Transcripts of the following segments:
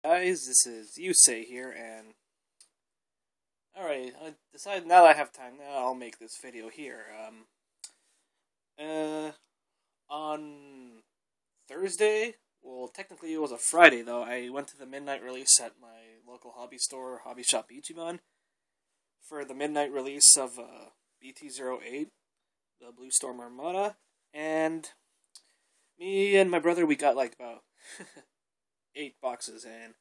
Guys, this is Yusei here, and alright, I decided now that I have time, now I'll make this video here. On Thursday, well, technically it was a Friday though, I went to the midnight release at my local hobby store, Hobby Shop Ichiban, for the midnight release of BT08, the Blue Storm Armada, and me and my brother, we got like about 8 boxes, and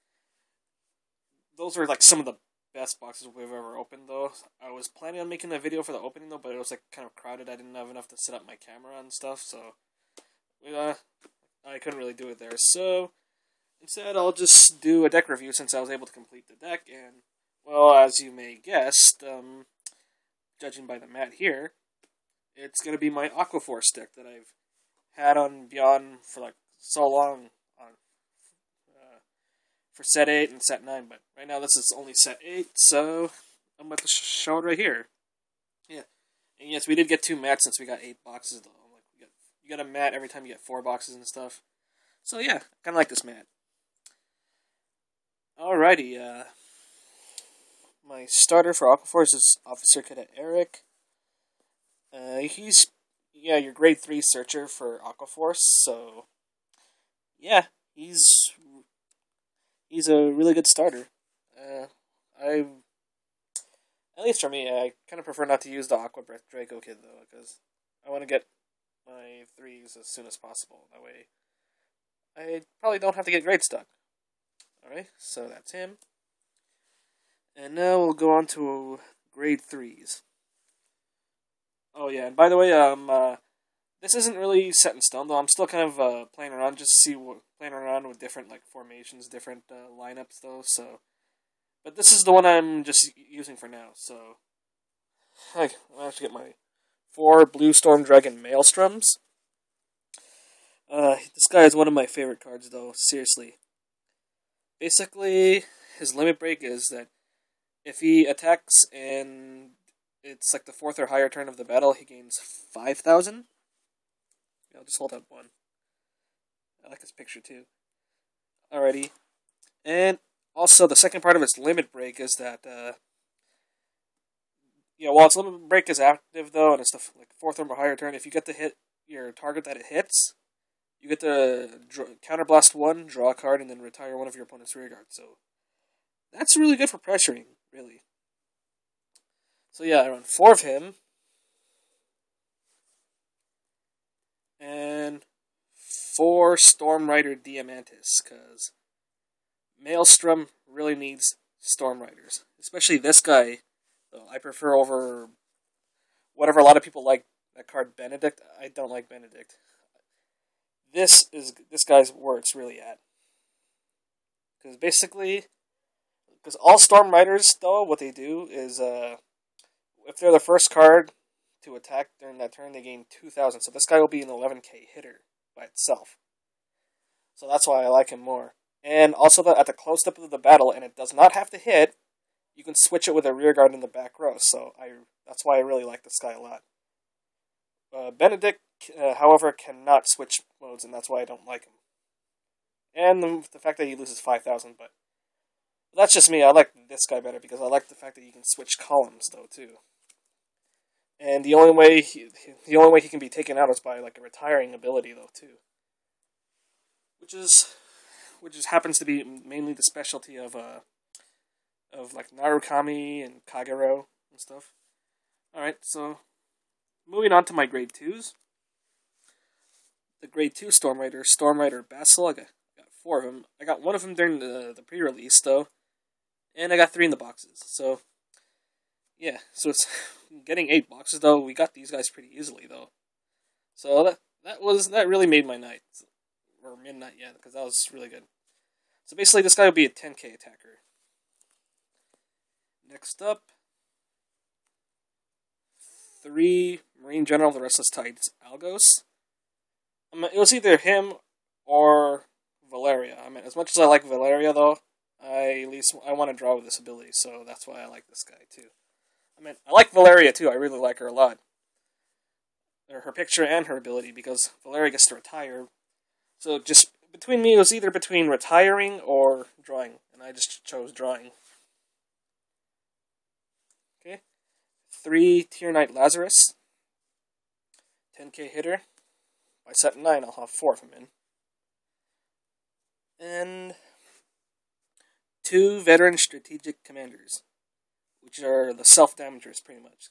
those are like some of the best boxes we've ever opened though. I was planning on making a video for the opening though, but it was like kind of crowded. I didn't have enough to set up my camera and stuff, so I couldn't really do it there. So instead I'll just do a deck review since I was able to complete the deck, and well, as you may guess, judging by the mat here, it's going to be my Aqua Force deck that I've had on Beyond for like so long for set 8 and set 9, but right now this is only set 8, so I'm about to show it right here. Yeah, and yes, we did get 2 mats since we got 8 boxes though. Like you get a mat every time you get 4 boxes and stuff. So yeah, kind of like this mat. Alrighty, my starter for Aqua Force is Officer Cadet Eric. He's your grade 3 searcher for Aqua Force, so yeah, he's a really good starter. At least for me, I kind of prefer not to use the Aqua Breath Draco Kid though, because I want to get my 3s as soon as possible. That way, I probably don't have to get grade stuck. Alright, so that's him. And now we'll go on to grade 3s. Oh yeah, and by the way, this isn't really set in stone though. I'm still kind of playing around just to see playing around with different like formations, different lineups though. So, but this is the one I'm just using for now. So, I have to get my 4 Blue Storm Dragon Maelstroms. This guy is one of my favorite cards though. Seriously. Basically, his limit break is that if he attacks and it's like the 4th or higher turn of the battle, he gains 5,000. I'll just hold up one. I like this picture too. Alrighty. And also, the second part of its limit break is that, while its limit break is active though, and it's the 4th or higher turn, if you get to hit your target that it hits, you get to counterblast 1, draw a card, and then retire one of your opponent's rear guard. So, that's really good for pressuring, really. So yeah, I run 4 of him. And 4 Storm Rider Diamantis, because Maelstrom really needs Storm Riders. Especially this guy, though I prefer over whatever a lot of people like that card, Benedict. I don't like Benedict. This guy's where it's really at. Because basically, all Storm Riders, though, what they do is, if they're the first card to attack during that turn, they gain 2,000. So this guy will be an 11k hitter by itself. So that's why I like him more. And also, at the close up of the battle, and it does not have to hit, you can switch it with a rear guard in the back row. So that's why I really like this guy a lot. Benedict, however, cannot switch modes, and that's why I don't like him. And the fact that he loses 5,000, but that's just me. I like this guy better because I like the fact that you can switch columns though too. And the only way he can be taken out is by like a retiring ability though too, which happens to be mainly the specialty of like Narukami and Kagero and stuff. All right, so moving on to my grade 2s. The grade 2 Storm Rider Basil. I got 4 of them. I got 1 of them during the pre-release though, and I got 3 in the boxes. So yeah, so it's getting 8 boxes though. We got these guys pretty easily though. So that really made my night, or midnight, yeah, because that was really good. So basically, this guy will be a 10k attacker. Next up, 3 Marine General of the Restless Tides Algos. It was either him or Valeria. I mean, as much as I like Valeria though, I want to draw with this ability, so that's why I like this guy too. I mean, I like Valeria too. I really like her a lot. Her picture and her ability, because Valeria gets to retire. So just between me, it was either between retiring or drawing, and I just chose drawing. Okay. 3 Tier Knight Lazarus. 10k hitter. By set 9, I'll have 4 of them in. And 2 Veteran Strategic Commanders, which are the self-damagers, pretty much.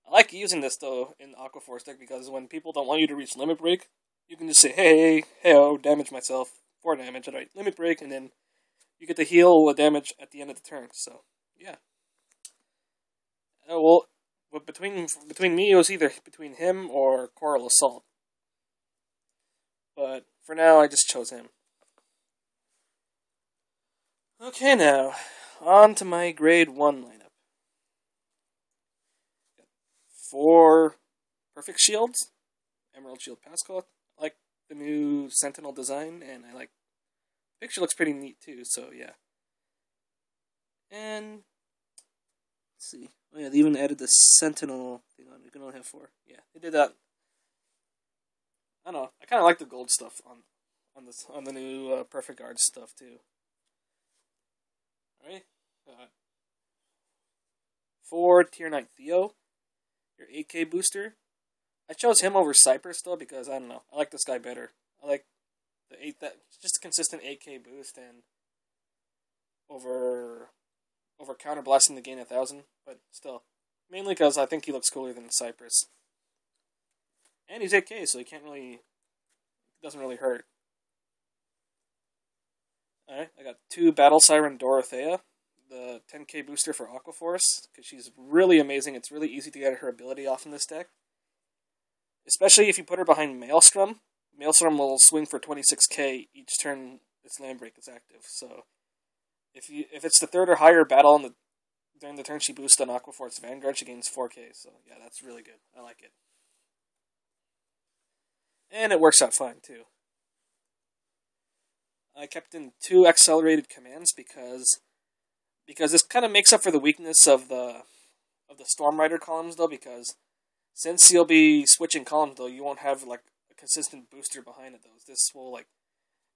I like using this, though, in the Aqua Force deck, because when people don't want you to reach Limit Break, you can just say, hey, oh, damage myself, 4 damage, alright, Limit Break, and then you get to heal the damage at the end of the turn, so, yeah. Well, but between me, it was either between him or Coral Assault. But, for now, I just chose him. Okay, now, on to my Grade 1 lineup. 4 Perfect Shields, Emerald Shield Pascal. I like the new Sentinel design, and I like the picture looks pretty neat too, so yeah. And let's see. Oh yeah, they even added the Sentinel thing on. You can only have 4. Yeah, they did that. I don't know. I kind of like the gold stuff on the new Perfect Guard stuff too. Alright. 4 Tier Knight Theo. Your 8k booster. I chose him over Cypress though because I don't know. I like this guy better. I like the just a consistent 8k boost and over counterblasting to gain 1,000, but still. Mainly because I think he looks cooler than Cypress. And he's 8k, so doesn't really hurt. Alright, I got 2 Battle Siren Dorothea. The 10k booster for Aqua Force, because she's really amazing. It's really easy to get her ability off in this deck. Especially if you put her behind Maelstrom. Maelstrom will swing for 26k each turn its land break is active. So, if it's the 3rd or higher battle during the turn she boosts on Aqua Force Vanguard, she gains 4k. So, yeah, that's really good. I like it. And it works out fine, too. I kept in 2 accelerated commands because this kind of makes up for the weakness of the Storm Rider columns, though, because since you'll be switching columns, though, you won't have, like, a consistent booster behind it, though. This will, like,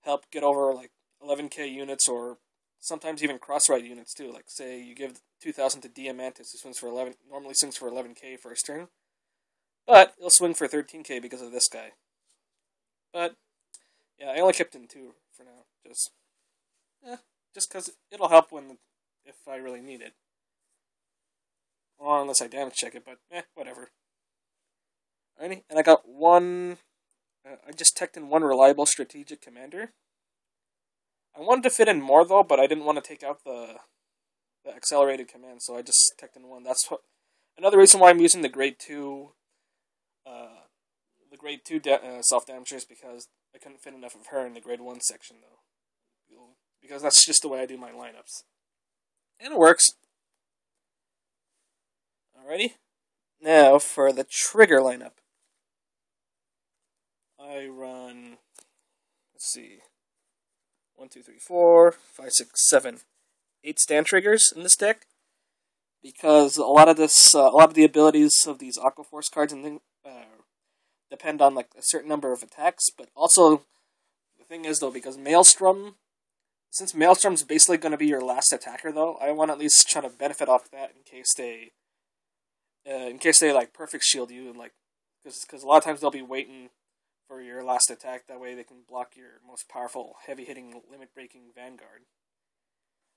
help get over, like, 11k units, or sometimes even cross-ride units, too. Like, say, you give 2,000 to Diamantis, who swings for 11, normally swings for 11k first turn, but he'll swing for 13k because of this guy. But, yeah, I only kept in 2 for now, just because it'll help if I really need it. Well, unless I damage check it, but whatever. Alrighty, and I got 1. I just teched in 1 reliable strategic commander. I wanted to fit in more though, but I didn't want to take out the accelerated command, so I just teched in 1. That's another reason why I'm using the Grade 2. The Grade 2 self-damagers, because I couldn't fit enough of her in the Grade 1 section though, because that's just the way I do my lineups. And it works. Alrighty. Now, for the trigger lineup. I run, let's see, 1, 2, 3, 4, 5, 6, 7, 8 stand triggers in this deck. Because a lot of the abilities of these Aqua Force cards and things depend on, like, a certain number of attacks. But also, the thing is, though, because since Maelstrom's basically going to be your last attacker, though, I want to at least try to benefit off that in case they like perfect shield you, and like, because a lot of times they'll be waiting for your last attack. That way they can block your most powerful, heavy-hitting, limit-breaking Vanguard.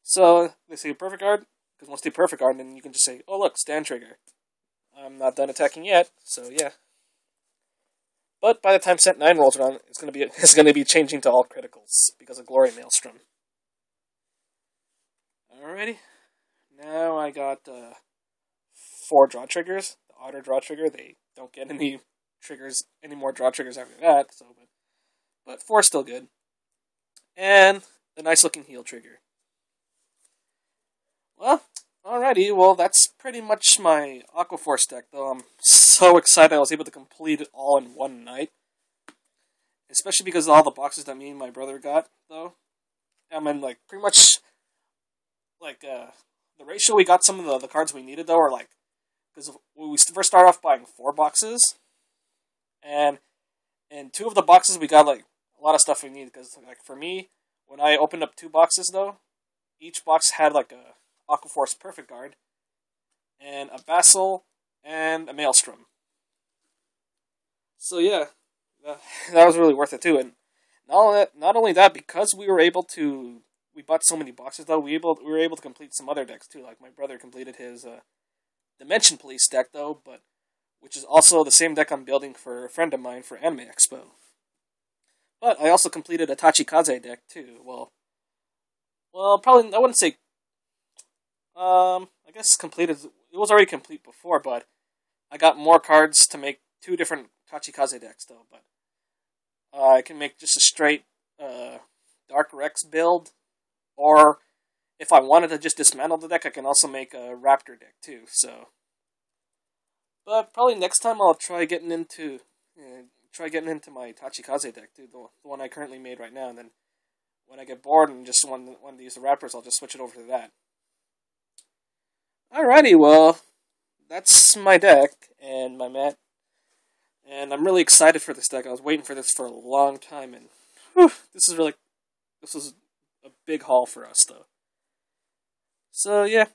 So they say perfect guard, because once they perfect guard, then you can just say, oh look, stand trigger. I'm not done attacking yet, so yeah. But by the time set 9 rolls around, it's gonna be changing to all criticals because of Glory Maelstrom. Alrighty, now I got 4 draw triggers. The auto draw trigger, they don't get any more draw triggers after that. So, but 4 is still good, and the nice looking heal trigger. Well, alrighty, well that's pretty much my Aqua Force deck. Though I'm so excited I was able to complete it all in one night, especially because of all the boxes that me and my brother got. Though, I mean, like pretty much. Like, the ratio we got some of the cards we needed, though, are like, because we first started off buying 4 boxes, and in 2 of the boxes we got, like, a lot of stuff we need, because like for me, when I opened up 2 boxes though, each box had like a Aqua Force Perfect Guard, and a Basil, and a Maelstrom. So yeah, that was really worth it too. And not only that, because we bought so many boxes though, we were able to complete some other decks too. Like my brother completed his Dimension Police deck though, which is also the same deck I'm building for a friend of mine for Anime Expo. But I also completed a Tachikaze deck too. Well, probably I wouldn't say. I guess completed. It was already complete before, but I got more cards to make 2 different Tachikaze decks though. But I can make just a straight Dark Rex build, or if I wanted to just dismantle the deck, I can also make a Raptor deck too. So, but probably next time I'll try getting into my Tachikaze deck too, the one I currently made right now. And then when I get bored and just want to use the Raptors, I'll just switch it over to that. Alrighty, well, that's my deck and my mat. And I'm really excited for this deck. I was waiting for this for a long time, and this was a big haul for us, though. So, yeah,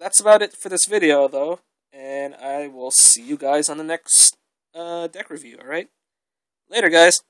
that's about it for this video, though. And I will see you guys on the next deck review, alright? Later, guys.